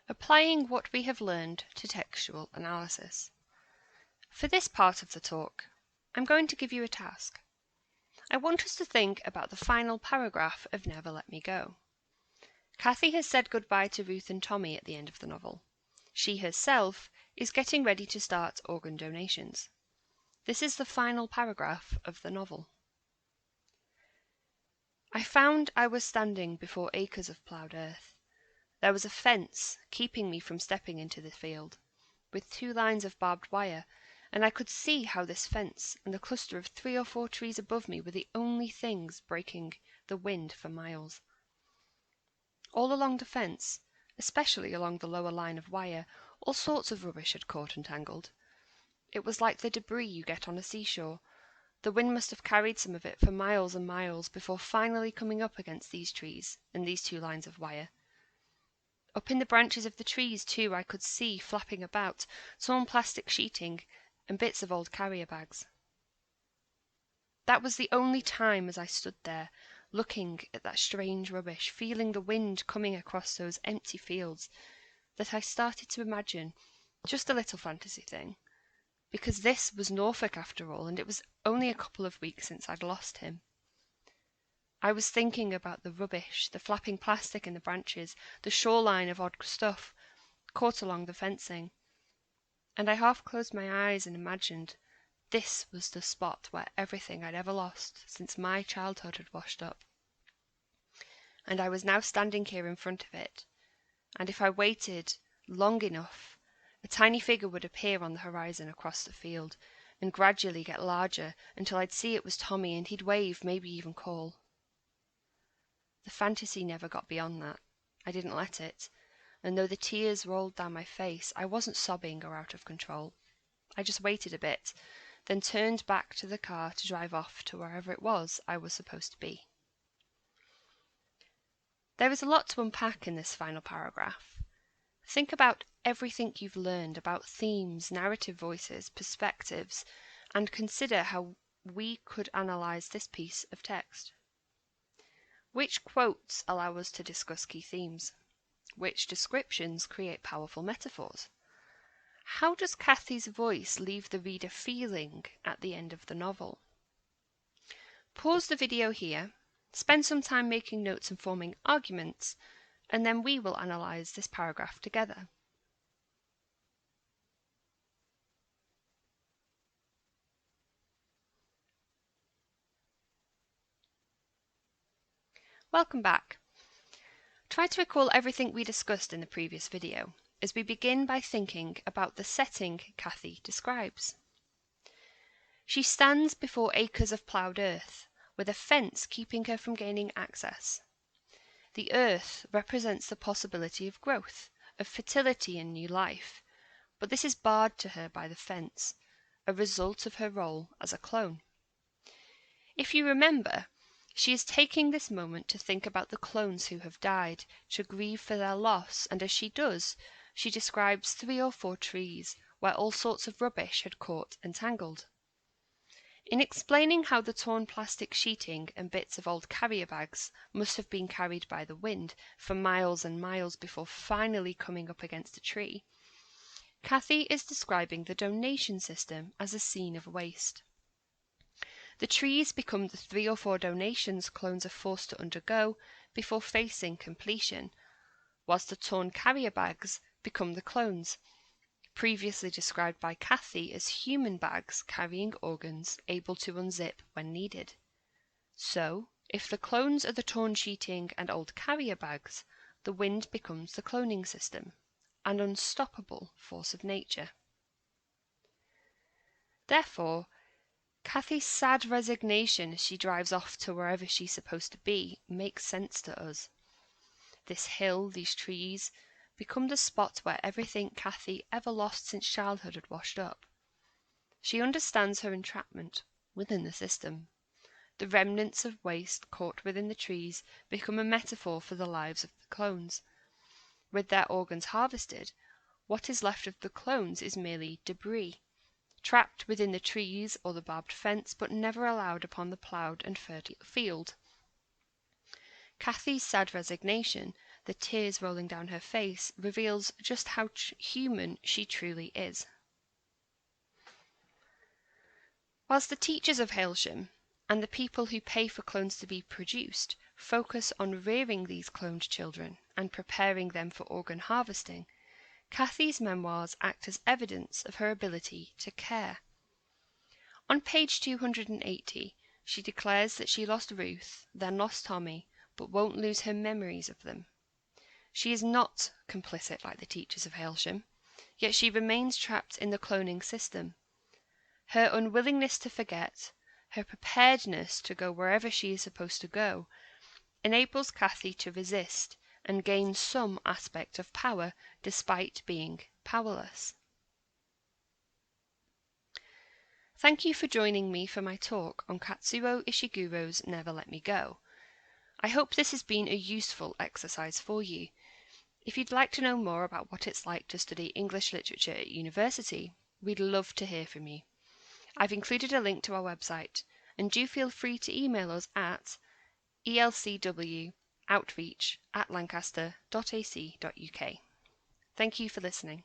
Applying what we have learned to textual analysis. For this part of the talk, I'm going to give you a task. I want us to think about the final paragraph of Never Let Me Go. Kathy has said goodbye to Ruth and Tommy at the end of the novel. She herself is getting ready to start organ donations. This is the final paragraph of the novel. I found I was standing before acres of ploughed earth. There was a fence keeping me from stepping into the field, with 2 lines of barbed wire, and I could see how this fence and the cluster of 3 or 4 trees above me were the only things breaking the wind for miles. All along the fence, especially along the lower line of wire, all sorts of rubbish had caught and tangled. It was like the debris you get on a seashore. The wind must have carried some of it for miles and miles before finally coming up against these trees and these 2 lines of wire. Up in the branches of the trees, too, I could see flapping about torn plastic sheeting and bits of old carrier bags. That was the only time as I stood there, looking at that strange rubbish, feeling the wind coming across those empty fields, that I started to imagine just a little fantasy thing, because this was Norfolk after all, and it was only a couple of weeks since I'd lost him. I was thinking about the rubbish, the flapping plastic in the branches, the shoreline of odd stuff caught along the fencing, and I half closed my eyes and imagined this was the spot where everything I'd ever lost since my childhood had washed up. And I was now standing here in front of it, and if I waited long enough, a tiny figure would appear on the horizon across the field, and gradually get larger until I'd see it was Tommy, and he'd wave, maybe even call. The fantasy never got beyond that. I didn't let it, and though the tears rolled down my face, I wasn't sobbing or out of control. I just waited a bit, then turned back to the car to drive off to wherever it was I was supposed to be. There is a lot to unpack in this final paragraph. Think about everything you've learned about themes, narrative voices, perspectives, and consider how we could analyze this piece of text. Which quotes allow us to discuss key themes? Which descriptions create powerful metaphors? How does Kathy's voice leave the reader feeling at the end of the novel? Pause the video here, spend some time making notes and forming arguments, and then we will analyse this paragraph together. Welcome back. Try to recall everything we discussed in the previous video, as we begin by thinking about the setting Kathy describes. She stands before acres of ploughed earth, with a fence keeping her from gaining access. The earth represents the possibility of growth, of fertility and new life, but this is barred to her by the fence, a result of her role as a clone. If you remember, she is taking this moment to think about the clones who have died, to grieve for their loss, and as she does, she describes 3 or 4 trees where all sorts of rubbish had caught and tangled. In explaining how the torn plastic sheeting and bits of old carrier bags must have been carried by the wind for miles and miles before finally coming up against a tree, Kathy is describing the donation system as a scene of waste. The trees become the 3 or 4 donations clones are forced to undergo before facing completion, whilst the torn carrier bags become the clones, previously described by Kathy as human bags carrying organs able to unzip when needed. So, if the clones are the torn sheeting and old carrier bags, the wind becomes the cloning system, an unstoppable force of nature. Therefore, Kathy's sad resignation as she drives off to wherever she's supposed to be makes sense to us. This hill, these trees, become the spot where everything Kathy ever lost since childhood had washed up. She understands her entrapment within the system. The remnants of waste caught within the trees become a metaphor for the lives of the clones. With their organs harvested, what is left of the clones is merely debris, trapped within the trees or the barbed fence, but never allowed upon the ploughed and fertile field. Kathy's sad resignation the tears rolling down her face, reveals just how human she truly is. Whilst the teachers of Hailsham, and the people who pay for clones to be produced, focus on rearing these cloned children and preparing them for organ harvesting, Kathy's memoirs act as evidence of her ability to care. On page 280, she declares that she lost Ruth, then lost Tommy, but won't lose her memories of them. She is not complicit like the teachers of Hailsham, yet she remains trapped in the cloning system. Her unwillingness to forget, her preparedness to go wherever she is supposed to go, enables Kathy to resist and gain some aspect of power despite being powerless. Thank you for joining me for my talk on Kazuo Ishiguro's Never Let Me Go. I hope this has been a useful exercise for you. If you'd like to know more about what it's like to study English literature at university, we'd love to hear from you. I've included a link to our website, and do feel free to email us at elcwoutreach@lancaster.ac.uk. Thank you for listening.